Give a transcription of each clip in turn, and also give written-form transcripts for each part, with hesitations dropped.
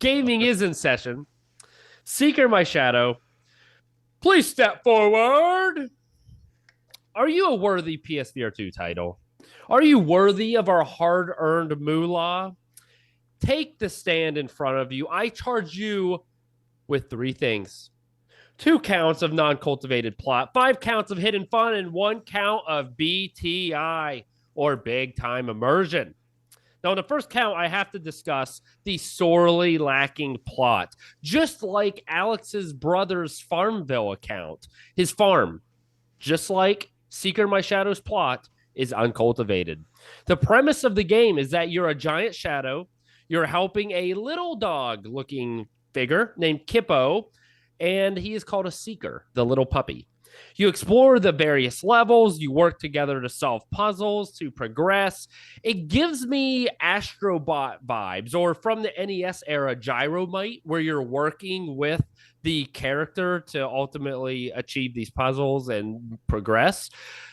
Gaming is in session. Seeker, my shadow, please step forward. Are you a worthy PSVR2 title? Are you worthy of our hard-earned moolah? Take the stand in front of you. I charge you with 3 things. 2 counts of non-cultivated plot, 5 counts of hidden fun, and 1 count of BTI, or big time immersion. Now, in the first count, I have to discuss the sorely lacking plot. Just like Alex's brother's Farmville account, his farm, just like Seeker My Shadow's plot, is uncultivated. The premise of the game is that you're a giant shadow, you're helping a little dog-looking figure named Kippo, and he is called a Seeker, the little puppy. You explore the various levels, you work together to solve puzzles, to progress. It gives me Astrobot vibes, or from the NES era, Gyromite, where you're working with the character to ultimately achieve these puzzles and progress.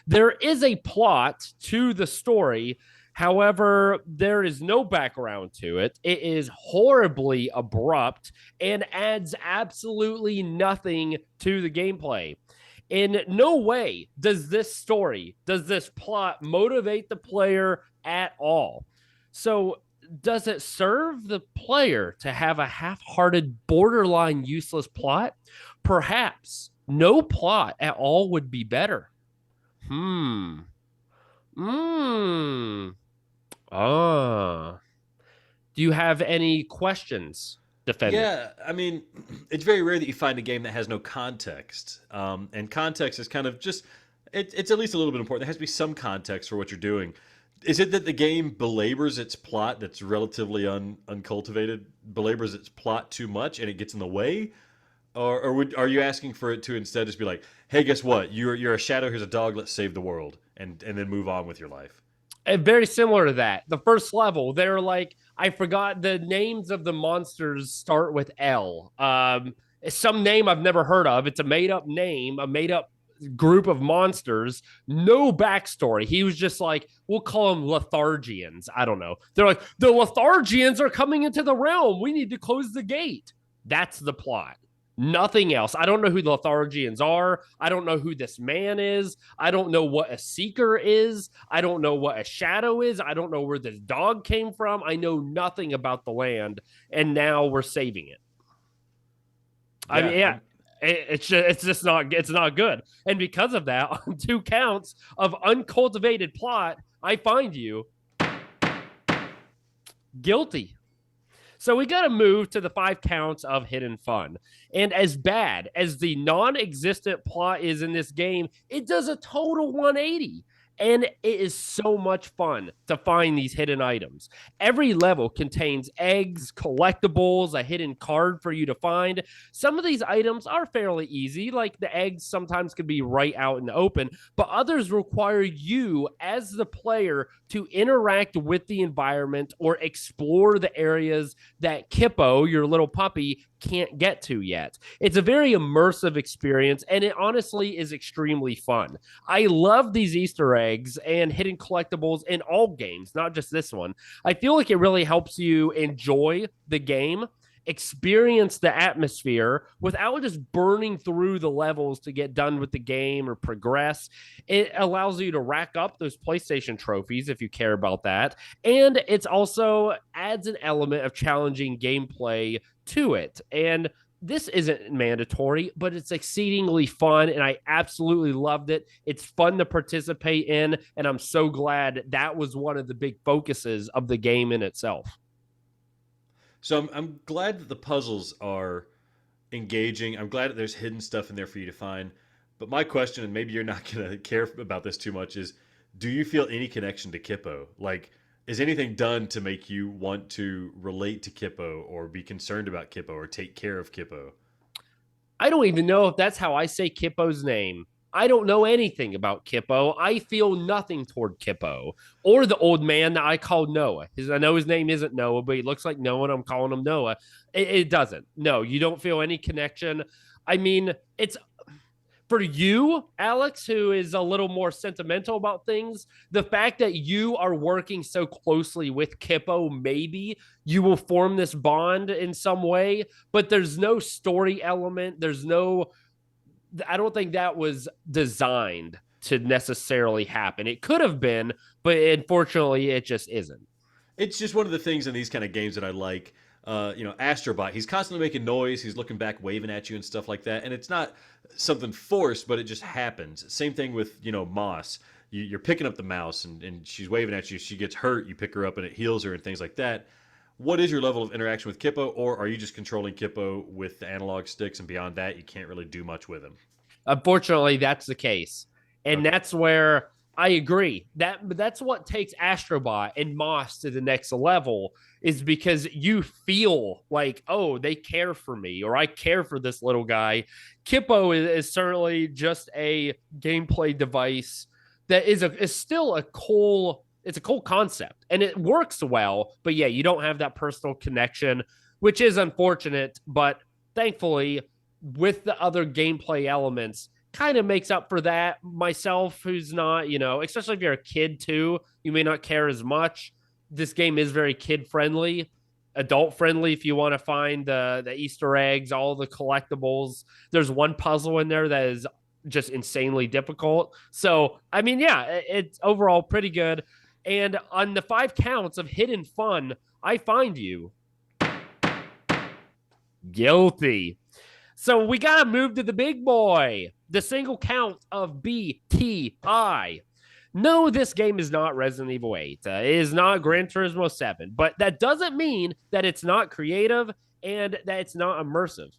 There is a plot to the story. However, there is no background to it. It is horribly abrupt and adds absolutely nothing to the gameplay. In no way does this plot motivate the player at all. So, does it serve the player to have a half-hearted, borderline useless plot? Perhaps. No plot at all would be better. Do you have any questions, defendant? Yeah, I mean, it's very rare that you find a game that has no context. And context is kind of just, it's at least a little bit important. There has to be some context for what you're doing. Is it that the game belabors its plot that's relatively uncultivated, belabors its plot too much and it gets in the way? Or are you asking for it to instead just be like, hey, guess what? You're a shadow, here's a dog, let's save the world, and then move on with your life? Very similar to that. The first level, they're like, I forgot the names of the monsters start with L. It's some name I've never heard of. It's a made up name, a made up group of monsters, no backstory. He was just like, we'll call them Lethargians. I don't know. They're like, the Lethargians are coming into the realm. We need to close the gate. That's the plot. Nothing else. I don't know who the Lethargians are. I don't know who this man is. I don't know what a Seeker is. I don't know what a Shadow is. I don't know where this dog came from. I know nothing about the land, and now we're saving it. I mean, yeah, it's just not good. And because of that, on 2 counts of uncultivated plot, I find you guilty. So we got to move to the 5 counts of hidden fun. And as bad as the non-existent plot is in this game, it does a total 180. And it is so much fun to find these hidden items. Every level contains eggs, collectibles, a hidden card for you to find. Some of these items are fairly easy, like the eggs sometimes can be right out in the open, but others require you as the player to interact with the environment or explore the areas that Kippo, your little puppy, can't get to yet. It's a very immersive experience, and it honestly is extremely fun. I love these Easter eggs and hidden collectibles in all games, not just this one. I feel like it really helps you enjoy the game, experience the atmosphere without just burning through the levels to get done with the game or progress. It allows you to rack up those PlayStation trophies if you care about that. And it's also adds an element of challenging gameplay to it. And this isn't mandatory, but it's exceedingly fun, and I absolutely loved it. It's fun to participate in, and I'm so glad that was one of the big focuses of the game in itself. So I'm glad that the puzzles are engaging. I'm glad that there's hidden stuff in there for you to find. But my question, and maybe you're not going to care about this too much, is do you feel any connection to Kippo? Like, is anything done to make you want to relate to Kippo or be concerned about Kippo or take care of Kippo? I don't even know if that's how I say Kippo's name. I don't know anything about Kippo. I feel nothing toward Kippo or the old man that I call Noah. I know his name isn't Noah, but he looks like Noah, and I'm calling him Noah. It doesn't. No, you don't feel any connection. I mean, it's For you, Alex, who is a little more sentimental about things, the fact that you are working so closely with Kippo, maybe you will form this bond in some way, but there's no story element. I don't think that was designed to necessarily happen. It could have been, but unfortunately, it just isn't. It's just one of the things in these kind of games that I like. Astrobot, he's constantly making noise. He's looking back, waving at you and stuff like that. And it's not something forced, but it just happens. Same thing with, Moss. You're picking up the mouse and she's waving at you. She gets hurt. You pick her up and it heals her and things like that. What is your level of interaction with Kippo? Or are you just controlling Kippo with the analog sticks and beyond that, you can't really do much with him? Unfortunately, that's the case. And Okay. that's where I agree. That's what takes Astrobot and Moss to the next level is because you feel like, oh, they care for me or I care for this little guy. Kippo is certainly just a gameplay device that is still a cool it's a cool concept and it works well, but yeah, you don't have that personal connection, which is unfortunate, but thankfully with the other gameplay elements kind of makes up for that. Myself, who's not, especially if you're a kid too, you may not care as much. This game is very kid friendly, adult friendly if you want to find the Easter eggs, all the collectibles. There's one puzzle in there that is just insanely difficult. So, I mean, yeah, it's overall pretty good. And on the 5 counts of hidden fun, I find you guilty. So we got to move to the big boy, the single count of BTI. No, this game is not Resident Evil 8. It is not Gran Turismo 7, but that doesn't mean that it's not creative and that it's not immersive.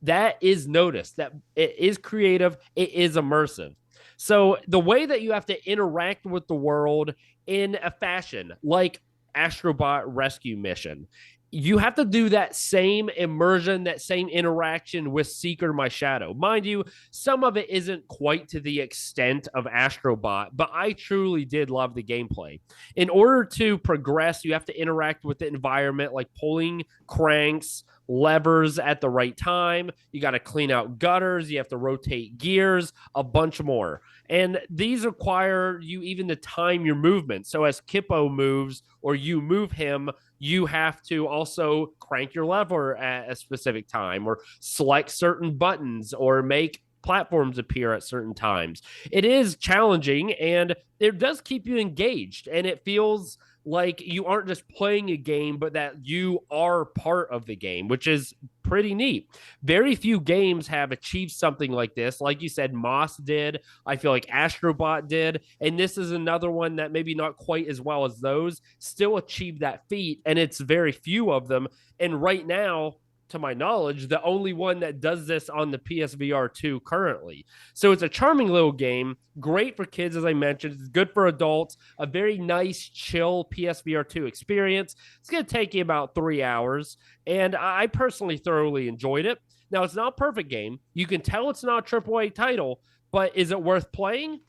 That is noticed, that it is creative, it is immersive. So the way that you have to interact with the world in a fashion like Astrobot Rescue Mission, you have to do that same immersion, that same interaction with Seeker My Shadow. Mind you, some of it isn't quite to the extent of Astrobot, but I truly did love the gameplay. In order to progress, you have to interact with the environment, like pulling cranks, levers at the right time. You got to clean out gutters. You have to rotate gears, a bunch more. And these require you even to time your movement. So as Kippo moves or you move him, you have to also crank your lever at a specific time or select certain buttons or make platforms appear at certain times. It is challenging and it does keep you engaged, and it feels like you aren't just playing a game, but that you are part of the game, which is pretty neat. Very few games have achieved something like this. Like you said, Moss did. I feel like Astrobot did. And this is another one that maybe not quite as well as those still achieved that feat. And it's very few of them. And right now, to my knowledge, the only one that does this on the PSVR2 currently. So it's a charming little game, great for kids, as I mentioned. It's good for adults, a very nice, chill PSVR2 experience. It's going to take you about 3 hours, and I personally thoroughly enjoyed it. Now, it's not a perfect game. You can tell it's not a AAA title, but is it worth playing?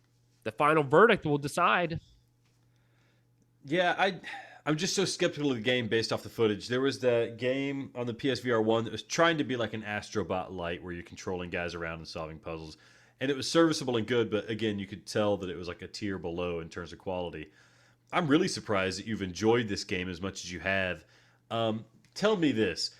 The final verdict will decide. Yeah, I'm just so skeptical of the game based off the footage. There was the game on the PSVR one that was trying to be like an Astrobot Light, where you're controlling guys around and solving puzzles, and it was serviceable and good. But again, you could tell that it was like a tier below in terms of quality. I'm really surprised that you've enjoyed this game as much as you have. Tell me this: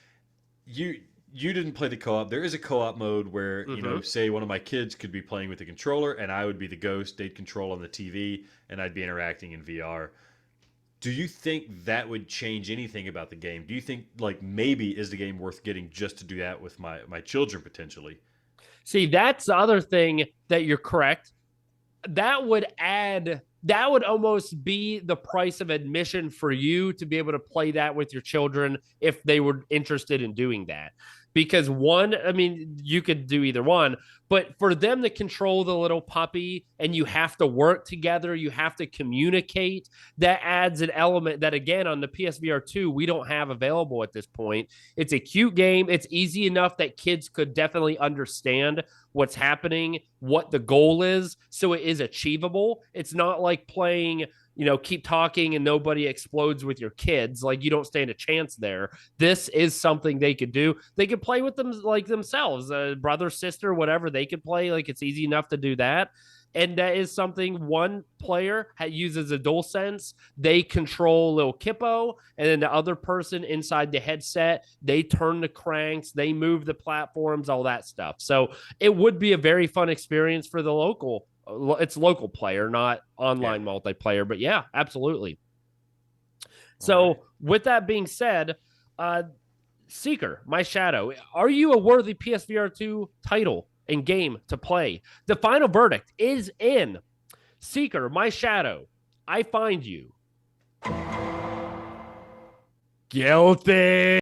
you didn't play the co-op. There is a co-op mode where say one of my kids could be playing with the controller, and I would be the ghost. They'd control on the TV, and I'd be interacting in VR. Do you think that would change anything about the game? Do you think like maybe is the game worth getting just to do that with my children potentially? See, that's the other thing that you're correct. That would almost be the price of admission for you to be able to play that with your children if they were interested in doing that. Because one, I mean, you could do either one, but for them to control the little puppy and you have to work together, you have to communicate, that adds an element that, again, on the PSVR 2, we don't have available at this point. It's a cute game. It's easy enough that kids could definitely understand what's happening, what the goal is. So it is achievable. It's not like playing keep talking and nobody explodes with your kids. Like, you don't stand a chance there. This is something they could do. They could play with them like themselves, brother, sister, whatever. They could play. Like, it's easy enough to do that. And that is something one player uses a dual sense. They control little Kippo, and then the other person inside the headset, they turn the cranks, they move the platforms, all that stuff. So it would be a very fun experience for the local. It's local player, not online multiplayer. But yeah, absolutely. So with that being said, Seeker, my shadow, are you a worthy PSVR2 title and game to play? The final verdict is in. Seeker, my shadow, I find you guilty.